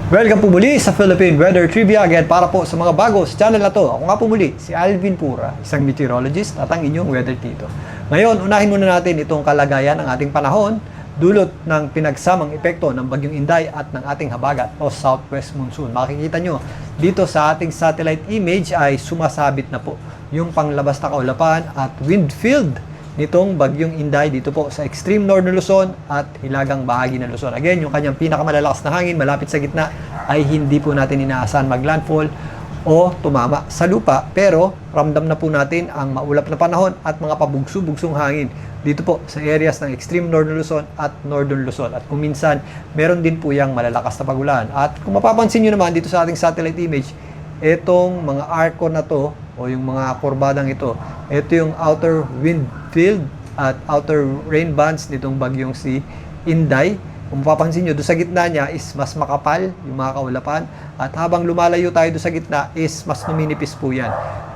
Welcome po muli sa Philippine Weather Trivia again para po sa mga bago sa channel na to. Ako nga po muli, si Alvin Pura, isang meteorologist at ang inyong weather tito. Ngayon, unahin muna natin itong kalagayan ng ating panahon dulot ng pinagsamang epekto ng Bagyong Inday at ng ating habagat o southwest monsoon. Makikita nyo, dito sa ating satellite image ay sumasabit na po yung panglabas na kaulapan at wind field nitong Bagyong Inday dito po sa extreme northern Luzon at hilagang bahagi ng Luzon. Again, yung kanyang pinakamalalakas na hangin malapit sa gitna ay hindi po natin inaasahan maglandfall o tumama sa lupa, pero ramdam na po natin ang maulap na panahon at mga pabugso-bugsong hangin dito po sa areas ng extreme northern Luzon at northern Luzon. At kung minsan, meron din po yung malalakas na pagulan. At kung mapapansin nyo naman dito sa ating satellite image, itong mga arco na to o yung mga kurbadang ito yung outer wind field at outer rain bands nitong bagyong si Inday. Kung mapapansin nyo, doon sa gitna niya is mas makapal yung mga kaulapan at habang lumalayo tayo doon sa gitna is mas numinipis po yan.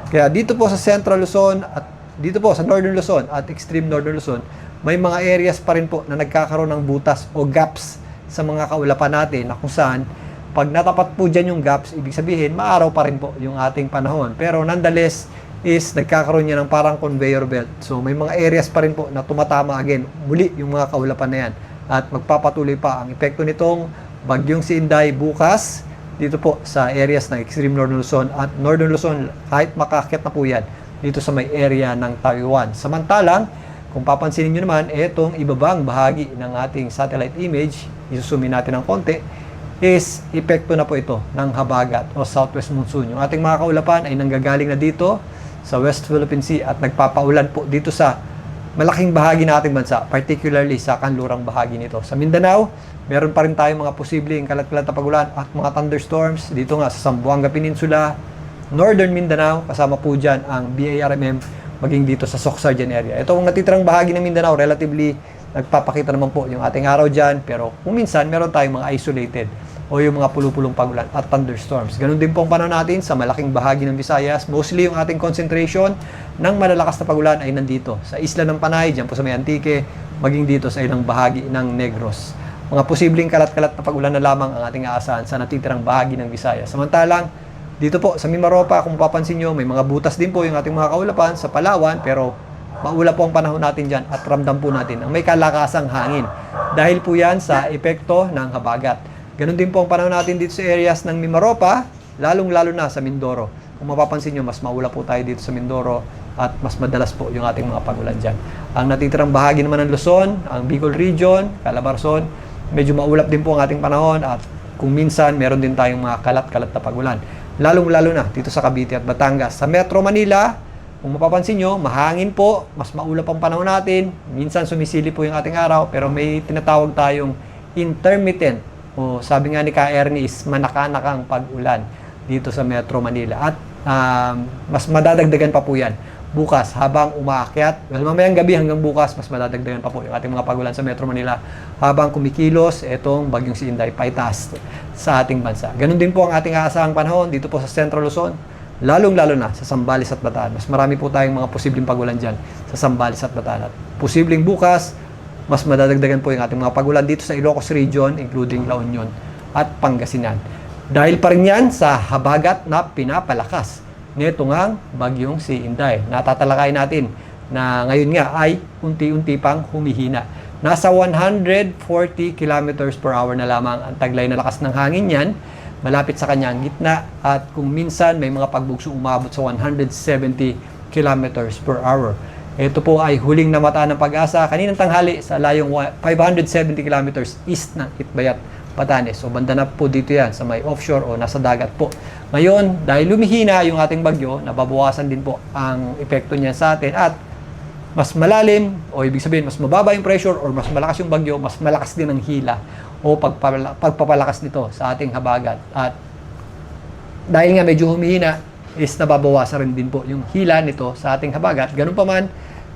Kaya dito po sa Central Luzon at dito po sa Northern Luzon at Extreme Northern Luzon, may mga areas pa rin po na nagkakaroon ng butas o gaps sa mga kaulapan natin na kung saan pag natapat po dyan yung gaps, ibig sabihin, maaraw pa rin po yung ating panahon. Pero nonetheless, is nagkakaroon niya ng parang conveyor belt. So may mga areas pa rin po na tumatama again, muli yung mga kaulapan na yan. At magpapatuloy pa ang epekto nitong bagyong si Inday bukas dito po sa areas ng Extreme Northern Luzon at Northern Luzon, kahit makakit na po yan dito sa may area ng Taiwan. Samantalang, kung papansinin nyo naman, itong ibabang bahagi ng ating satellite image, isusumin natin ng konti, is epekto na po ito ng habagat o southwest monsoon. Yung ating mga kaulapan ay nanggagaling na dito sa West Philippine Sea at nagpapaulan po dito sa malaking bahagi ng ating bansa, particularly sa kanlurang bahagi nito. Sa Mindanao, meron pa rin tayong mga posibleng kalat-kalat na pagulan at mga thunderstorms dito nga sa Zamboanga Peninsula, Northern Mindanao, kasama po dyan ang BARMM, maging dito sa Soxargen area. Ito ang natitirang bahagi ng Mindanao, relatively nagpapakita naman po yung ating araw dyan, pero kung minsan meron tayong mga isolated o yung mga pulupulong pagulan at thunderstorms. Ganun din po ang panahon natin sa malaking bahagi ng Visayas. Mostly yung ating concentration ng malalakas na pagulan ay nandito sa Isla ng Panay, dyan po sa may Antique, maging dito sa ilang bahagi ng Negros. Mga posibleng kalat-kalat na pagulan na lamang ang ating aasahan sa natitirang bahagi ng Visayas. Samantalang, dito po sa Mimaropa, kung papansin nyo, may mga butas din po yung ating mga kaulapan sa Palawan, pero maula po ang panahon natin dyan at ramdam po natin ang may kalakasang hangin. Dahil po yan sa epekto ng habagat. Ganon din po ang panahon natin dito sa areas ng Mimaropa, lalong-lalo na sa Mindoro. Kung mapapansin nyo, mas maula po tayo dito sa Mindoro at mas madalas po yung ating mga pagulan dyan. Ang natitirang bahagi naman ng Luzon, ang Bicol Region, Calabarzon, medyo maulap din po ang ating panahon at kung minsan, meron din tayong mga kalat-kalat na pagulan. Lalong-lalo na dito sa Cavite at Batangas. Sa Metro Manila, kung mapapansin nyo, mahangin po, mas maulap ang panahon natin. Minsan sumisili po yung ating araw, pero may tinatawag tayong intermittent o sabi nga ni Ka Ernie is manakanakang pag-ulan dito sa Metro Manila. At mas madadagdagan pa po yan bukas habang umaakyat. Well, mamayang gabi hanggang bukas, mas madadagdagan pa po yung ating mga pag-ulan sa Metro Manila habang kumikilos itong bagyong si Inday paitaas sa ating bansa. Ganun din po ang ating aasahang panahon dito po sa Central Luzon, lalong-lalo na sa Zambales at Bataan. Mas marami po tayong mga posibleng pagulan dyan sa Zambales at Bataan. At posibleng bukas, mas madadagdagan po yung ating mga pagulan dito sa Ilocos Region, including La Union at Pangasinan. Dahil pa rin yan sa habagat na pinapalakas nito ngang bagyong si Inday. Natatalakay natin na ngayon nga ay unti-unti pang humihina. Nasa 140 kilometers per hour na lamang ang taglay na lakas ng hangin yan, malapit sa kanyang gitna at kung minsan may mga pagbugso umabot sa 170 kilometers per hour. Ito po ay huling namataan ng Pag-asa kaninang tanghali sa layong 570 kilometers east ng Itbayat, Batanes. So banda na po dito yan sa may offshore o nasa dagat po. Ngayon, dahil lumihina yung ating bagyo, nababawasan din po ang epekto niya sa atin at mas malalim o ibig sabihin mas mababa yung pressure or mas malakas yung bagyo, mas malakas din ang hila o pagpapalakas nito sa ating habagat. At dahil nga medyo humihina, is nababawasan rin din po yung hila nito sa ating habagat. Ganun pa man,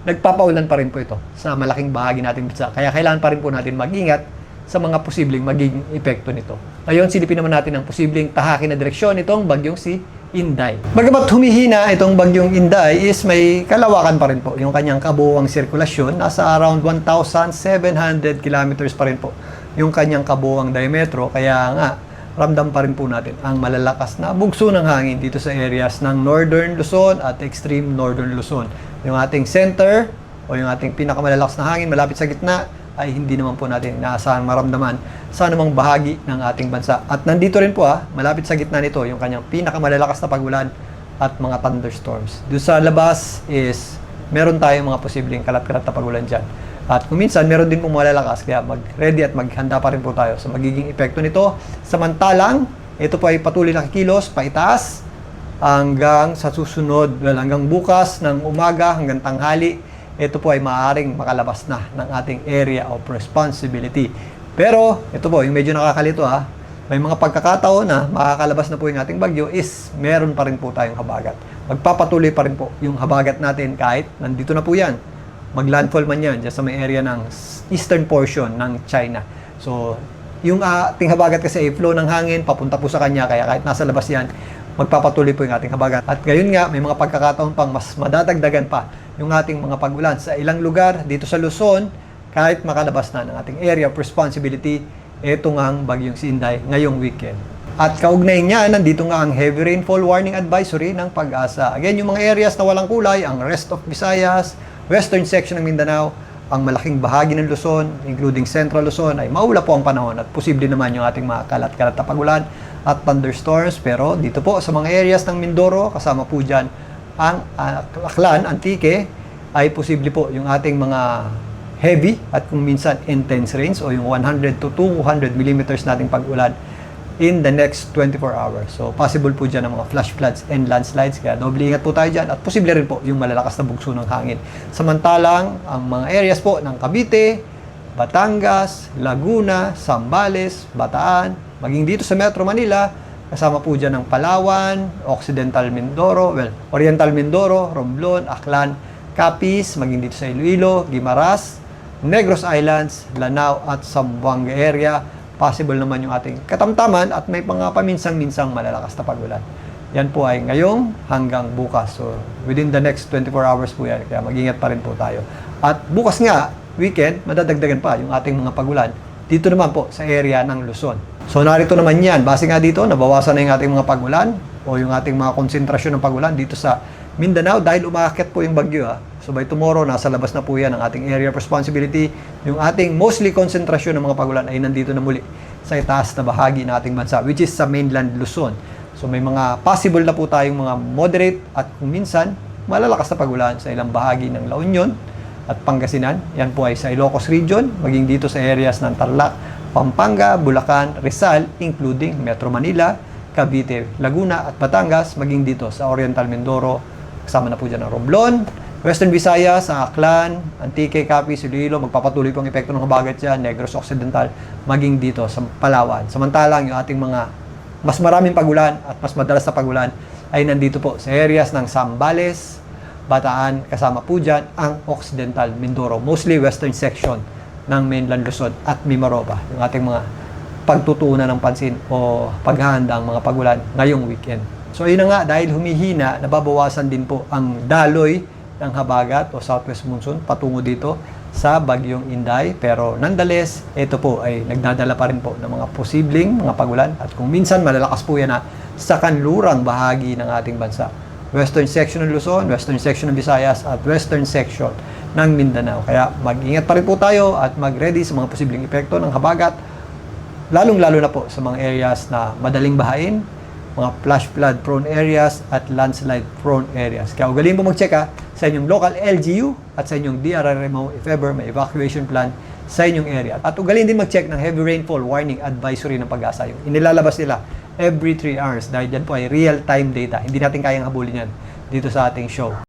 nagpapaulan pa rin po ito sa malaking bahagi natin bansa. Kaya kailangan pa rin po natin mag-ingat sa mga posibleng magiging epekto nito. Ngayon, silipin naman natin ang posibleng tahakin na direksyon nitong bagyong si Inday. Bagamat humihina itong bagyong Inday is may kalawakan pa rin po yung kanyang kabuuang sirkulasyon. Nasa around 1,700 kilometers pa rin po yung kanyang kabuuang diametro. Kaya nga, ramdam pa rin po natin ang malalakas na bugso ng hangin dito sa areas ng Northern Luzon at extreme Northern Luzon. Yung ating center o yung ating pinakamalalakas na hangin malapit sa gitna ay hindi naman po natin inaasahan maramdaman sa anumang bahagi ng ating bansa. At nandito rin po malapit sa gitna nito yung kanyang pinakamalalakas na pagulan at mga thunderstorms. Doon sa labas is meron tayong mga posibleng kalat-kalat na pagulan dyan. At kung minsan, meron din pong malalakas, kaya mag-ready at maghanda pa rin po tayo sa magiging epekto nito. Samantalang, ito po ay patuloy na kikilos, paitaas, hanggang sa susunod, hanggang bukas ng umaga, hanggang tanghali, ito po ay maaaring makalabas na ng ating area of responsibility. Pero, ito po, yung medyo nakakalito may mga pagkakataon na makakalabas na po yung ating bagyo is meron pa rin po tayong habagat. Magpapatuloy pa rin po yung habagat natin kahit nandito na po yan. Mag-landfall man yan dyan sa may area ng eastern portion ng China. So, yung ating habagat kasi ay flow ng hangin, papunta po sa kanya, kaya kahit nasa labas yan, magpapatuloy po yung ating habagat. At ngayon nga, may mga pagkakataon pang mas madadagdagan pa yung ating mga pag-ulan sa ilang lugar dito sa Luzon, kahit makalabas na ng ating area of responsibility, ito nga ang bagyong si Inday ngayong weekend. At kaugnay niya, nandito nga ang heavy rainfall warning advisory ng Pag-asa. Again, yung mga areas na walang kulay, ang rest of Visayas, western section ng Mindanao, ang malaking bahagi ng Luzon, including Central Luzon, ay maula po ang panahon at posible naman yung ating mga kalat-kalat na pagulan at thunderstorms. Pero dito po sa mga areas ng Mindoro, kasama po dyan ang Aklan, Antique, ay posible po yung ating mga heavy at kung minsan intense rains o yung 100 to 200 millimeters nating pag-ulan in the next 24 hours. So, possible po dyan ang mga flash floods and landslides. Kaya doble ingat po tayo dyan. At posible rin po yung malalakas na bugso ng hangin. Samantalang, ang mga areas po ng Cavite, Batangas, Laguna, Zambales, Bataan, maging dito sa Metro Manila, kasama po dyan ang Palawan, Occidental Mindoro, Oriental Mindoro, Romblon, Aklan, Capiz, maging dito sa Iloilo, Guimaras, Negros Islands, Lanao at Zamboanga area. Possible naman yung ating katamtaman at may mga paminsang-minsang malalakas na pagulan. Yan po ay ngayong hanggang bukas. So, within the next 24 hours po yan. Kaya mag-ingat pa rin po tayo. At bukas nga, weekend, madadagdagan pa yung ating mga pagulan. Dito naman po sa area ng Luzon. So, narito naman yan. Base nga dito, nabawasan na yung ating mga pagulan o yung ating mga konsentrasyon ng pagulan dito sa Mindanao dahil umaakit po yung bagyo. So by tomorrow, nasa labas na po yan ang ating area of responsibility. Yung ating mostly konsentrasyon ng mga pagulan ay nandito na muli sa itaas na bahagi ng ating bansa, which is sa mainland Luzon. So may mga possible na po tayong mga moderate at kung minsan, malalakas na pagulan sa ilang bahagi ng La Union at Pangasinan. Yan po ay sa Ilocos Region, maging dito sa areas ng Tarlac, Pampanga, Bulacan, Rizal, including Metro Manila, Cavite, Laguna at Batangas, maging dito sa Oriental Mindoro, kasama na po dyan ang Romblon, Western Visayas, Aklan, Antique, Capiz, Iloilo, magpapatuloy po ang epekto ng habagat dyan, Negros Occidental, maging dito sa Palawan. Samantalang yung ating mga mas maraming pagulan at mas madalas na pagulan ay nandito po sa areas ng Zambales, Bataan, kasama po dyan ang Occidental Mindoro, mostly western section ng mainland Luzon at Mimaropa, yung ating mga pagtutuunan ng pansin o paghahanda ang mga pagulan ngayong weekend. So ayun na nga, dahil humihina, nababawasan din po ang daloy ng habagat o southwest monsoon patungo dito sa bagyong Inday. Pero nonetheless, ito po ay nagdadala pa rin po ng mga posibleng mga pagulan at kung minsan malalakas po yan sa kanlurang bahagi ng ating bansa. Western section ng Luzon, western section ng Visayas at western section ng Mindanao. Kaya mag-ingat pa rin po tayo at mag-ready sa mga posibleng epekto ng habagat, lalong-lalo na po sa mga areas na madaling bahain, mga flash flood prone areas at landslide prone areas. Kaya ugaliin po mag-check sa inyong local LGU at sa inyong DRRMO if ever may evacuation plan sa inyong area. At ugaliin din mag-check ng heavy rainfall warning advisory ng Pag-asa. Yung inilalabas nila every 3 hours dahil dyan po ay real-time data. Hindi natin kayang habulin yan dito sa ating show.